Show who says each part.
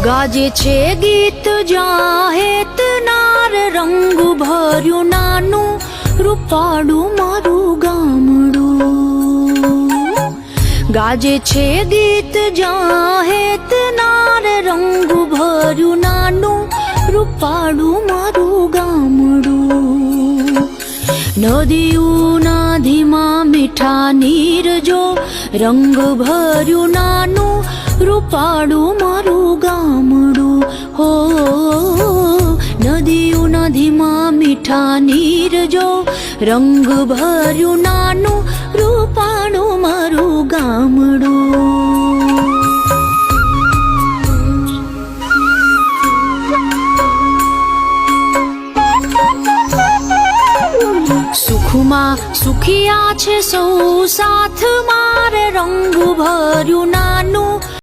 Speaker 1: ગાજે છે ગીત જાહેત નાર રંગ ભર્યું નાનું રૂપાળું મારું ગામડું. ગાજે છે ગીત જાહેત નાર રંગ ભર્યું નાનું રૂપાળું મારું ગામડું. નદીઓના ધીમા મીઠા નીર જો રંગ ભર્યું નાનું રૂપાળું મારું ગામડું. હો નદીઓના ધીમા મીઠા નીર જો રંગ ભર્યું નાનું રૂપાળું મારું ગામડું. સુખમાં સુખિયા છે સૌ સાથ મારે રંગ ભર્યું નાનું